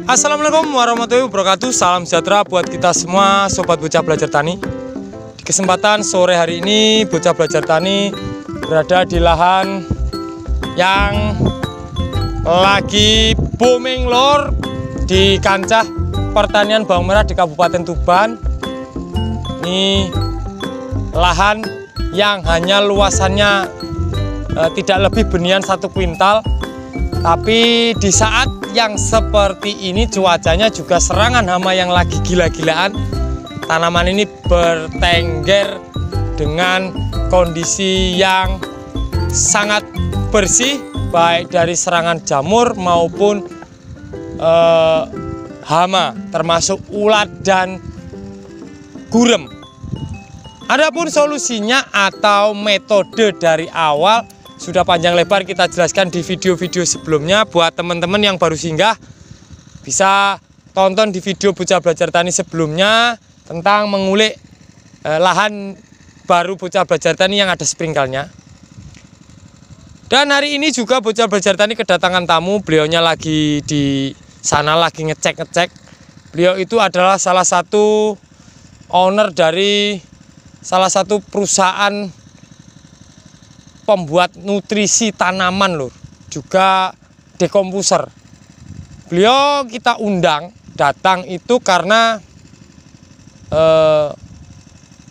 Assalamualaikum warahmatullahi wabarakatuh. Salam sejahtera buat kita semua Sobat Bocah Belajar Tani. Di kesempatan sore hari ini Bocah Belajar Tani berada di lahan yang lagi booming lor di kancah pertanian bawang merah di Kabupaten Tuban. Ini lahan yang hanya luasannya tidak lebih benian 1 kuintal. Tapi di saat yang seperti ini cuacanya juga serangan hama yang lagi gila-gilaan. Tanaman ini bertengger dengan kondisi yang sangat bersih, baik dari serangan jamur maupun hama, termasuk ulat dan gurem. Adapun solusinya atau metode dari awal sudah panjang lebar kita jelaskan di video-video sebelumnya. Buat teman-teman yang baru singgah, bisa tonton di video Bocah Belajar Tani sebelumnya tentang mengulik lahan baru Bocah Belajar Tani yang ada sprinklernya. Dan hari ini juga Bocah Belajar Tani kedatangan tamu. Beliaunya lagi di sana lagi ngecek. Beliau itu adalah salah satu owner dari salah satu perusahaan pembuat nutrisi tanaman lur, juga dekomposer. Beliau kita undang datang itu karena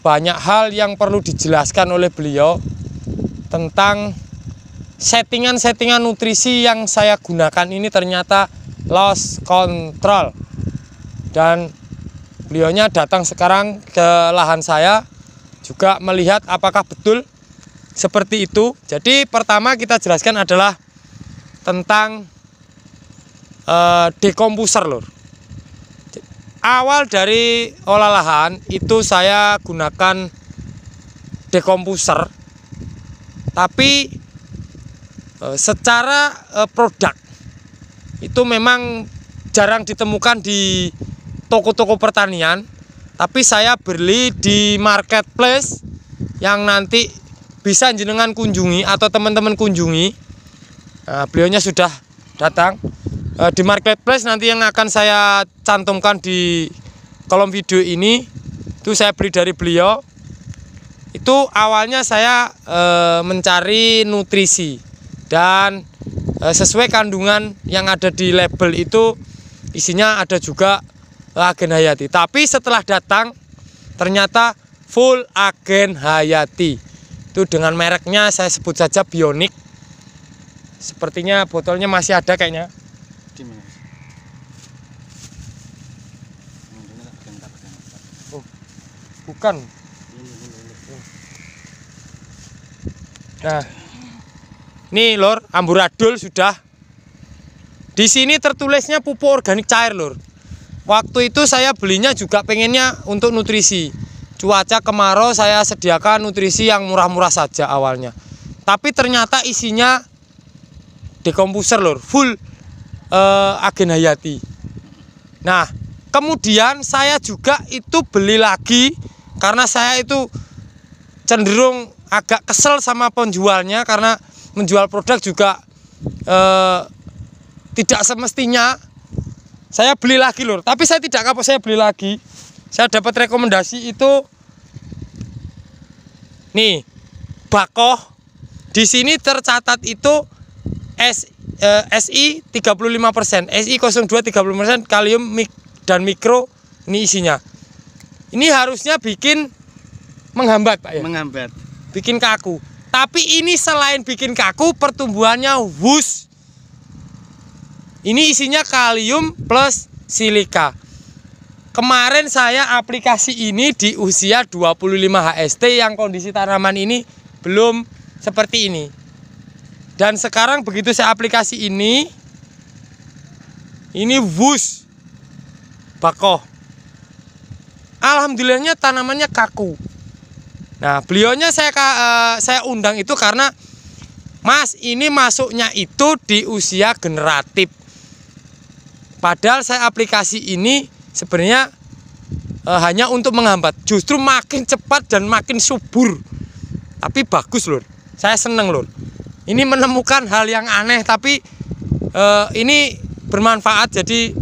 banyak hal yang perlu dijelaskan oleh beliau tentang settingan-settingan nutrisi yang saya gunakan ini ternyata loss control. Dan beliaunya datang sekarang ke lahan saya juga melihat apakah betul seperti itu. Jadi pertama kita jelaskan adalah tentang dekomposer lur. Awal dari olah lahan itu saya gunakan dekomposer, tapi secara produk itu memang jarang ditemukan di toko-toko pertanian. Tapi saya beli di marketplace yang nanti bisa jenengan kunjungi atau teman-teman kunjungi. Beliaunya sudah datang di marketplace, nanti yang akan saya cantumkan di kolom video ini. Itu saya beli dari beliau. Itu awalnya saya mencari nutrisi dan sesuai kandungan yang ada di label itu isinya ada juga agen hayati. Tapi setelah datang ternyata full agen hayati. Itu dengan mereknya saya sebut saja Bionik. Sepertinya botolnya masih ada kayaknya. Oh, bukan. Nah, ini lor, amburadul sudah. Di sini tertulisnya pupuk organik cair lor. Waktu itu saya belinya juga pengennya untuk nutrisi. Cuaca kemarau saya sediakan nutrisi yang murah-murah saja awalnya. Tapi ternyata isinya dekomposer lor, full agen hayati. Nah, kemudian saya juga itu beli lagi karena saya itu cenderung agak kesel sama penjualnya karena menjual produk juga tidak semestinya. Saya beli lagi lor, tapi saya tidak kapok, saya beli lagi. Saya dapat rekomendasi itu nih, Bakoh. Di sini tercatat itu SI 35%, SI 02 30%, kalium dan mikro ini isinya. Ini harusnya bikin menghambat, Pak ya. Menghambat. Bikin kaku. Tapi ini selain bikin kaku, pertumbuhannya wus. Ini isinya kalium plus silika. Kemarin saya aplikasi ini di usia 25 HST yang kondisi tanaman ini belum seperti ini. Dan sekarang begitu saya aplikasi ini wus Bakoh. Alhamdulillahnya tanamannya kaku. Nah, beliaunya saya undang itu karena Mas, ini masuknya itu di usia generatif. Padahal saya aplikasi ini sebenarnya hanya untuk menghambat, justru makin cepat dan makin subur. Tapi bagus lur, saya seneng lur. Ini menemukan hal yang aneh tapi ini bermanfaat. Jadi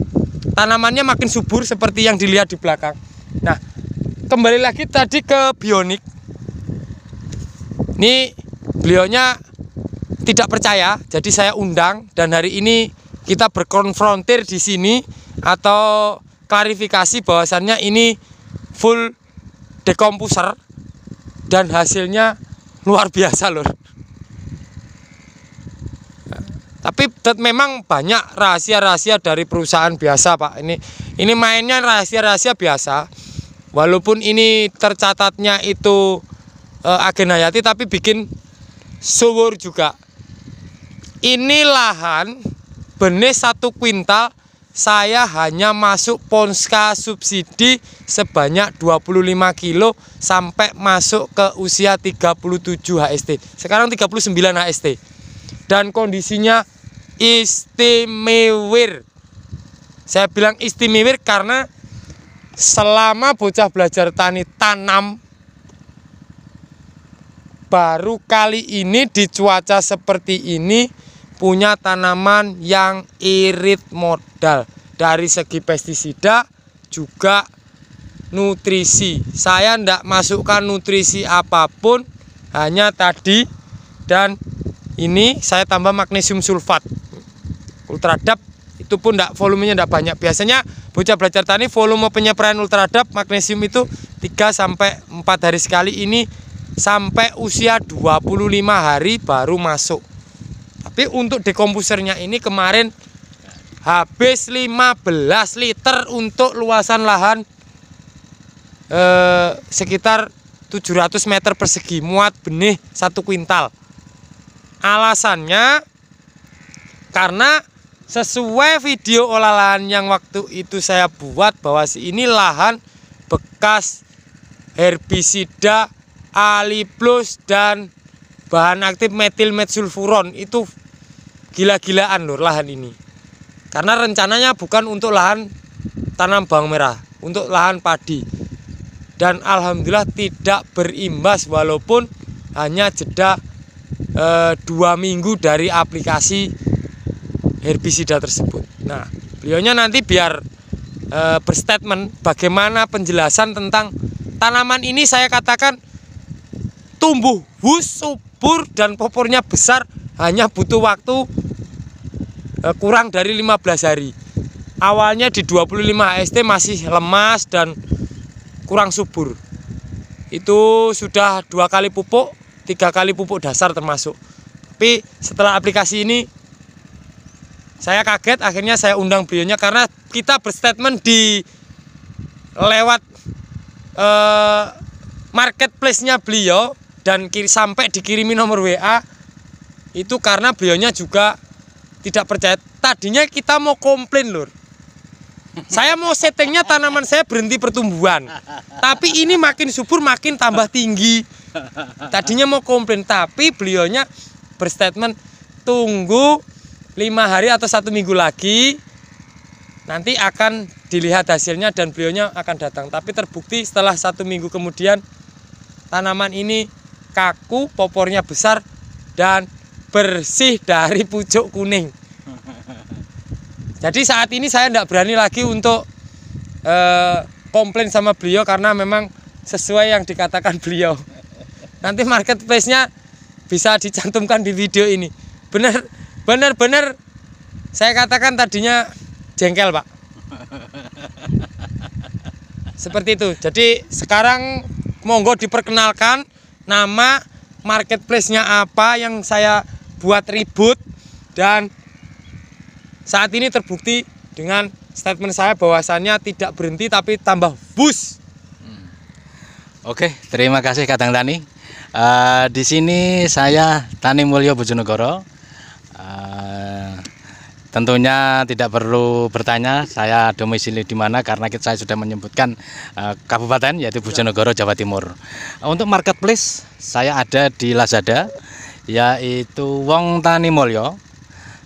tanamannya makin subur seperti yang dilihat di belakang. Nah, kembali lagi tadi ke bionik. Ini beliaunya tidak percaya, jadi saya undang dan hari ini kita berkonfrontir di sini atau klarifikasi bahwasannya ini full dekomposer dan hasilnya luar biasa lur. Tapi memang banyak rahasia-rahasia dari perusahaan biasa Pak. Ini mainnya rahasia-rahasia biasa. Walaupun ini tercatatnya itu agen hayati, tapi bikin subur juga. Ini lahan benih 1 kuintal saya hanya masuk Ponska subsidi sebanyak 25 kilo sampai masuk ke usia 37 HST. Sekarang 39 HST. Dan kondisinya istimewa. Saya bilang istimewa karena selama bocah belajar tani tanam, baru kali ini di cuaca seperti ini punya tanaman yang irit modal dari segi pestisida juga nutrisi. Saya tidak masukkan nutrisi apapun, hanya tadi dan ini saya tambah magnesium sulfat Ultradap, itu pun volumenya tidak banyak. Biasanya bocah belajar tani volume penyepraian Ultradap magnesium itu 3-4 hari sekali, ini sampai usia 25 hari baru masuk. Tapi untuk dekomposernya ini kemarin habis 15 liter untuk luasan lahan sekitar 700 meter persegi, muat benih 1 kuintal. Alasannya karena sesuai video olahan yang waktu itu saya buat, bahwa ini lahan bekas herbisida Aliplus dan bahan aktif metilmetsulfuron. Itu gila-gilaan lur lahan ini. Karena rencananya bukan untuk lahan tanam bawang merah, untuk lahan padi. Dan alhamdulillah tidak berimbas walaupun hanya jeda 2 minggu dari aplikasi herbisida tersebut. Nah, beliaunya nanti biar berstatement bagaimana penjelasan tentang tanaman ini. Saya katakan tumbuh subur dan popornya besar, hanya butuh waktu kurang dari 15 hari. Awalnya di 25 HST masih lemas dan kurang subur. Itu sudah 2 kali pupuk, 3 kali pupuk dasar termasuk. Tapi setelah aplikasi ini saya kaget, akhirnya saya undang beliaunya karena kita berstatement di lewat marketplace-nya beliau dan sampai dikirimi nomor WA. Itu karena beliaunya juga tidak percaya. Tadinya kita mau komplain lur. Saya mau settingnya tanaman saya berhenti pertumbuhan, tapi ini makin subur makin tambah tinggi. Tadinya mau komplain, tapi beliaunya berstatement tunggu 5 hari atau 1 minggu lagi, nanti akan dilihat hasilnya dan beliaunya akan datang. Tapi terbukti setelah 1 minggu kemudian tanaman ini kaku, popornya besar dan bersih dari pucuk kuning. Jadi saat ini saya tidak berani lagi untuk komplain sama beliau karena memang sesuai yang dikatakan beliau. Nanti marketplace-nya bisa dicantumkan di video ini. Benar-benar saya katakan tadinya jengkel Pak. Seperti itu. Jadi sekarang monggo diperkenalkan nama marketplace-nya apa yang saya buat ribut, dan saat ini terbukti dengan statement saya bahwasannya tidak berhenti tapi tambah bus. Oke, terima kasih Kadang Tani. Di sini saya Tani Mulyo Bojonegoro. Tentunya tidak perlu bertanya saya domisili di mana karena saya sudah menyebutkan kabupaten yaitu Bojonegoro, Jawa Timur. Untuk marketplace saya ada di Lazada yaitu Wong Tani Mulyo.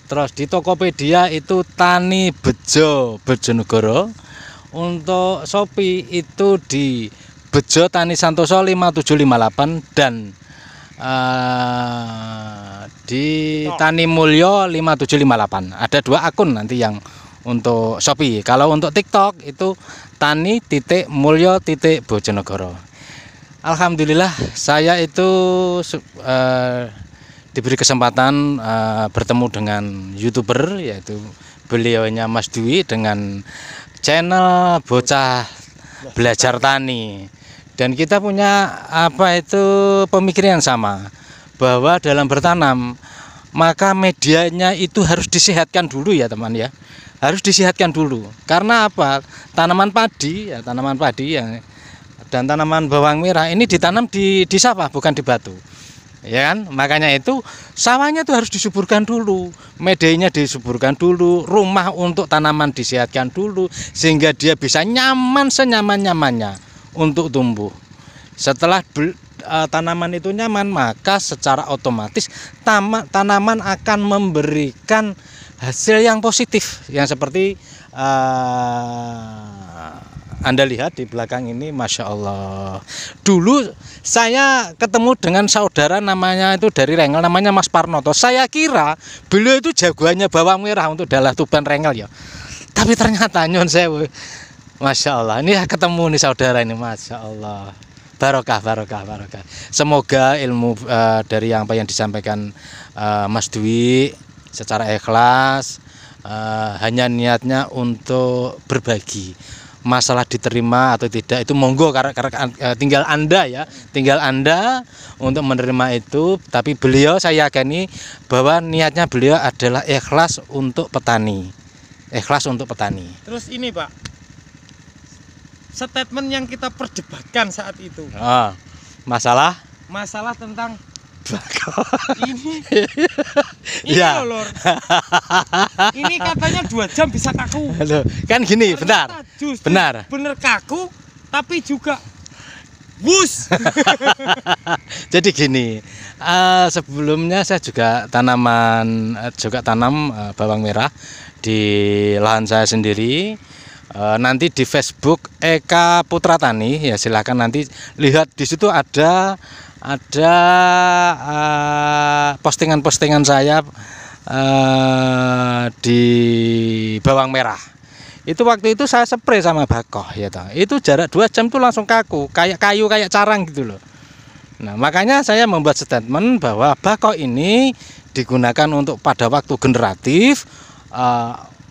Terus di Tokopedia itu Tani Bejo Bojonegoro. Untuk Shopee itu di Bejo Tani Santoso 5758 dan di Tani Mulyo 5758. Ada 2 akun nanti yang untuk Shopee. Kalau untuk TikTok itu tani.mulyo.bojonegoro. Alhamdulillah saya itu diberi kesempatan bertemu dengan YouTuber, yaitu beliaunya Mas Dwi dengan channel Bocah Belajar Tani. Dan kita punya pemikiran sama, bahwa dalam bertanam maka medianya itu harus disehatkan dulu ya teman ya. Harus disehatkan dulu. Karena apa? Tanaman padi ya, dan tanaman bawang merah ini ditanam di sawah, bukan di batu. Ya kan? Makanya itu sawahnya itu harus disuburkan dulu, medianya disuburkan dulu, rumah untuk tanaman disehatkan dulu sehingga dia bisa nyaman senyaman-nyamannya untuk tumbuh. Setelah tanaman itu nyaman, maka secara otomatis tanaman akan memberikan hasil yang positif, yang seperti Anda lihat di belakang ini. Masya Allah. Dulu saya ketemu dengan saudara namanya itu dari Rengel, namanya Mas Parnoto. Saya kira beliau itu jagoannya bawang merah untuk dalah Tuban Rengel ya. Tapi ternyata nyon sewu. Masya Allah. Ini ketemu nih saudara ini. Masya Allah. Barokah. Semoga ilmu dari apa yang disampaikan Mas Dwi secara ikhlas, hanya niatnya untuk berbagi. Masalah diterima atau tidak itu monggo, karena tinggal Anda untuk menerima itu. Tapi beliau, saya yakini bahwa niatnya beliau adalah ikhlas untuk petani. Terus ini Pak, statement yang kita perdebatkan saat itu, masalah tentang ini ya. Lor. Ini katanya 2 jam bisa kaku. Kan gini, benar. Bener kaku, tapi juga wus. Jadi gini, sebelumnya saya juga tanam bawang merah di lahan saya sendiri. Nanti di Facebook Eka Putra Tani ya, silakan nanti lihat, di situ ada postingan-postingan saya di bawang merah. Itu waktu itu saya spray sama Bakoh ya toh. Itu jarak 2 jam tuh langsung kaku, kayak kayu, kayak carang gitu loh. Nah, makanya saya membuat statement bahwa Bakoh ini digunakan untuk pada waktu generatif,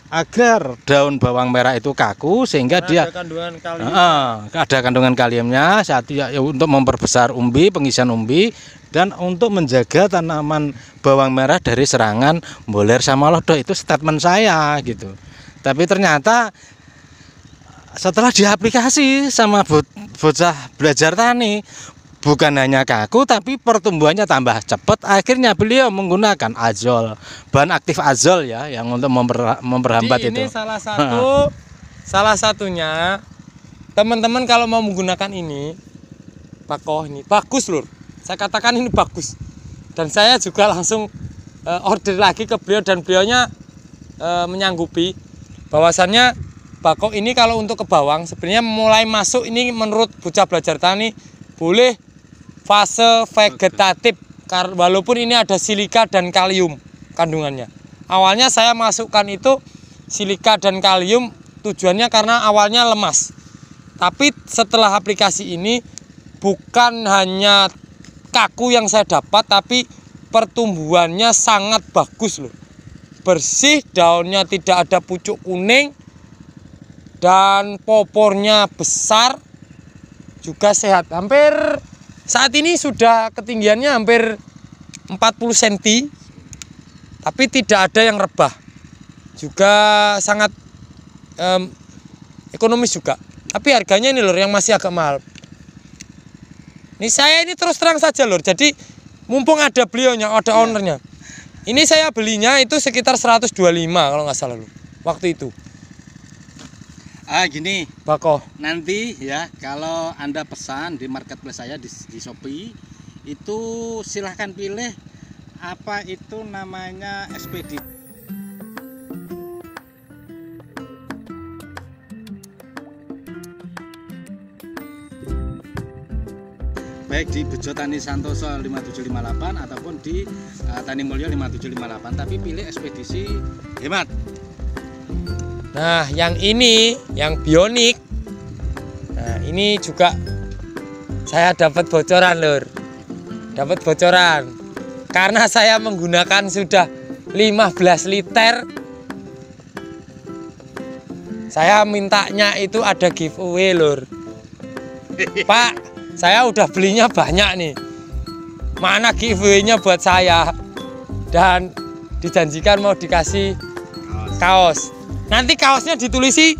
agar daun bawang merah itu kaku sehingga dia ada kandungan kaliumnya untuk memperbesar umbi, pengisian umbi, dan untuk menjaga tanaman bawang merah dari serangan boler sama lodo. Itu statement saya gitu. Tapi ternyata setelah diaplikasi sama Bocah Belajar Tani, bukan hanya kaku tapi pertumbuhannya tambah cepat. Akhirnya beliau menggunakan azol, bahan aktif azol ya, yang untuk memperhambat. Jadi itu. Ini salah satunya teman-teman kalau mau menggunakan ini Bakoh ini bagus lur. Saya katakan ini bagus. Dan saya juga langsung order lagi ke beliau, dan beliaunya menyanggupi bahwasannya Bakoh ini kalau untuk ke bawang sebenarnya mulai masuk ini menurut Bocah Belajar Tani boleh fase vegetatif, walaupun ini ada silika dan kalium kandungannya. Awalnya saya masukkan itu silika dan kalium tujuannya karena awalnya lemas. Tapi setelah aplikasi ini bukan hanya kaku yang saya dapat, tapi pertumbuhannya sangat bagus loh. Bersih, daunnya tidak ada pucuk kuning, dan popornya besar, juga sehat. Hampir saat ini sudah ketinggiannya hampir 40 cm, tapi tidak ada yang rebah. Juga sangat ekonomis juga. Tapi harganya ini lor yang masih agak mahal. Ini saya ini terus terang saja lor. Jadi mumpung ada beliaunya, ada ownernya. Ini saya belinya itu sekitar 125 kalau nggak salah lor, waktu itu. Gini Bakoh, nanti ya, kalau Anda pesan di marketplace saya di Shopee, itu silahkan pilih apa itu namanya SPD. Baik di Bejo Tani Santoso 5758 ataupun di Tani Mulyo 5758, tapi pilih ekspedisi hemat. Nah, yang ini, yang bionik. Nah, ini juga saya dapat bocoran, Lur. Dapat bocoran. Karena saya menggunakan sudah 15 liter. Saya mintanya itu ada giveaway, Lur. Pak, saya udah belinya banyak nih. Mana giveaway-nya buat saya? Dan dijanjikan mau dikasih kaos. Nanti kaosnya ditulisi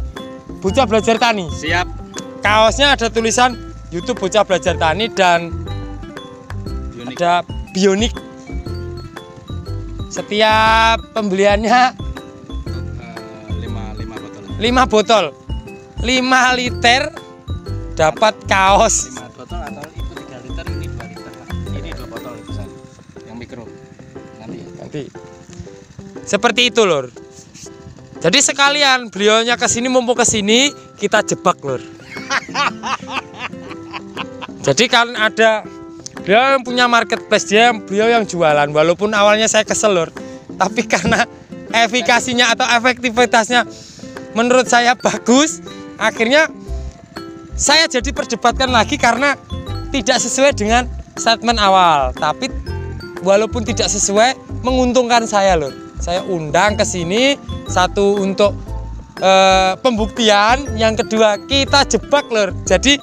Bocah Belajar Tani. Siap. Kaosnya ada tulisan YouTube Bocah Belajar Tani dan Bionik. ada bionik. Setiap pembeliannya 5 botol 5 liter dapat kaos. 5 botol atau itu 3 liter, ini 2 liter lah. Ini 2 botol itu saya. Yang mikro. Nanti seperti itu, Lur. Jadi sekalian beliaunya kesini, mumpung kesini kita jebak, Lur. Jadi kan ada beliau yang punya marketplace, beliau yang jualan. Walaupun awalnya saya kesel, Lur, tapi karena efikasinya atau efektivitasnya menurut saya bagus, akhirnya saya jadi perdebatkan lagi karena tidak sesuai dengan statement awal. Tapi walaupun tidak sesuai, menguntungkan saya, Lur. Saya undang ke sini, satu untuk pembuktian, yang kedua kita jebak, Lur. Jadi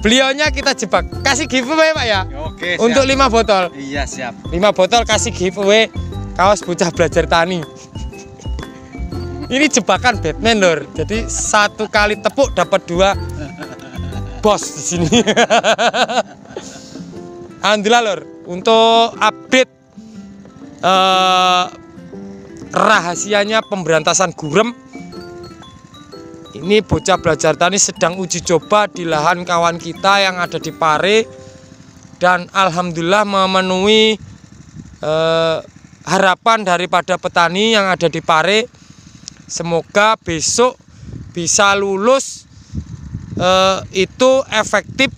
beliaunya kita jebak, kasih giveaway, Pak ya. Oke, siap. Untuk 5 botol. Iya, siap. 5 botol kasih giveaway kaos Bocah Belajar Tani. Ini jebakan Batman, Lur. Jadi 1 kali tepuk dapat 2 bos di sini. Alhamdulillah, Lur. Untuk update rahasianya pemberantasan gurem, ini Bocah Belajar Tani sedang uji coba di lahan kawan kita yang ada di Pare, dan alhamdulillah memenuhi harapan daripada petani yang ada di Pare. Semoga besok bisa lulus, itu efektif,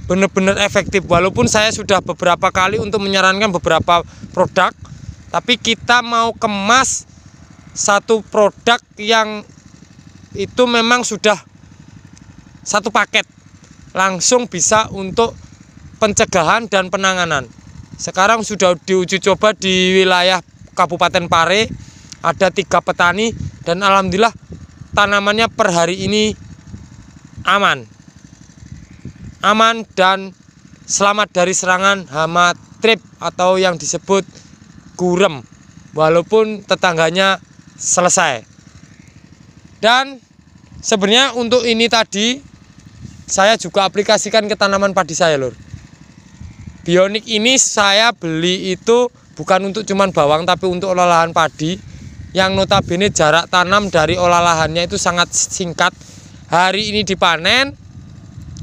benar-benar efektif. Walaupun saya sudah beberapa kali untuk menyarankan beberapa produk, tapi kita mau kemas satu produk yang itu memang sudah satu paket, langsung bisa untuk pencegahan dan penanganan. Sekarang sudah diuji coba di wilayah Kabupaten Pare, ada 3 petani, dan alhamdulillah tanamannya per hari ini aman dan selamat dari serangan hama trip atau yang disebut gurem, walaupun tetangganya selesai. Dan sebenarnya untuk ini tadi saya juga aplikasikan ke tanaman padi saya, Lur. Bionik ini saya beli itu bukan untuk cuman bawang, tapi untuk olahan padi yang notabene jarak tanam dari olahannya itu sangat singkat. Hari ini dipanen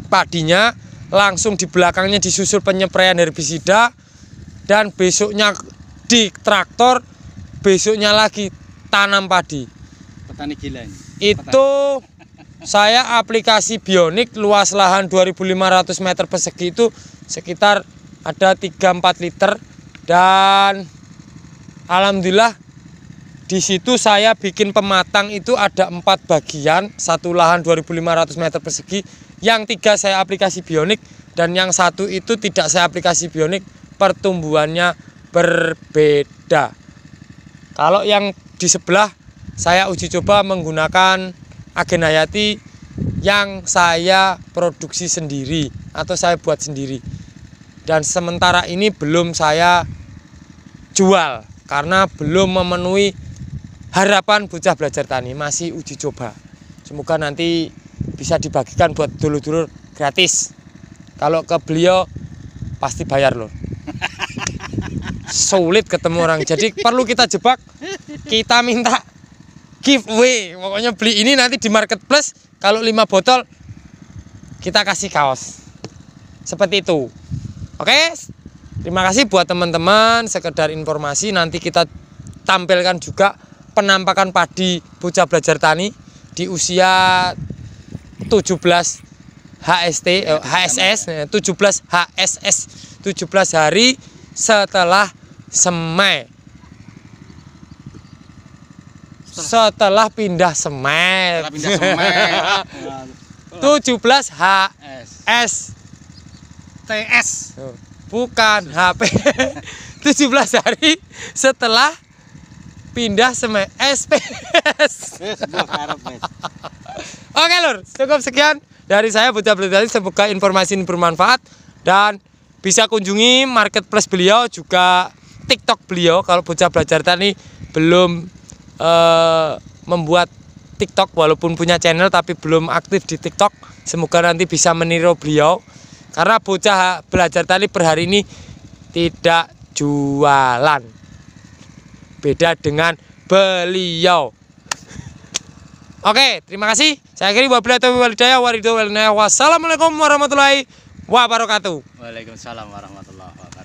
padinya, langsung di belakangnya disusul penyempraian herbisida, dan besoknya di traktor, besoknya lagi tanam padi. Petani gila ini. Itu saya aplikasi bionik, luas lahan 2.500 meter persegi itu sekitar ada 3-4 liter, dan alhamdulillah di situ saya bikin pematang itu ada 4 bagian, satu lahan 2.500 meter persegi, yang 3 saya aplikasi bionik, dan yang 1 itu tidak saya aplikasi bionik, pertumbuhannya berbeda. Kalau yang di sebelah saya uji coba menggunakan Agen Hayati yang saya produksi sendiri atau saya buat sendiri, dan sementara ini belum saya jual karena belum memenuhi harapan Bocah Belajar Tani, masih uji coba. Semoga nanti bisa dibagikan buat dulur-dulur gratis. Kalau ke beliau pasti bayar, Lur. Sulit ketemu orang, jadi perlu kita jebak, kita minta giveaway. Pokoknya beli ini nanti di marketplace, kalau 5 botol kita kasih kaos seperti itu. Oke, terima kasih buat teman-teman. Sekedar informasi, nanti kita tampilkan juga penampakan padi Bocah Belajar Tani di usia 17 HSS 17 HSS 17 hari setelah semai. setelah pindah semet. Setelah pindah semet. 17 HS. TS. Bukan HP. 17 hari setelah pindah semet SPS. Oke lur, cukup sekian dari saya Bocah Belajar Tani. Semoga informasi ini bermanfaat dan bisa kunjungi marketplace beliau, juga TikTok beliau. Kalau Bocah Belajar Tani belum membuat TikTok, walaupun punya channel tapi belum aktif di TikTok, semoga nanti bisa meniru beliau. Karena Bocah Belajar Tani per hari ini tidak jualan, beda dengan beliau. Oke, terima kasih. Saya akhiri, wassalamualaikum warahmatullahi wabarakatuh. Waalaikumsalam warahmatullahi wabarakatuh.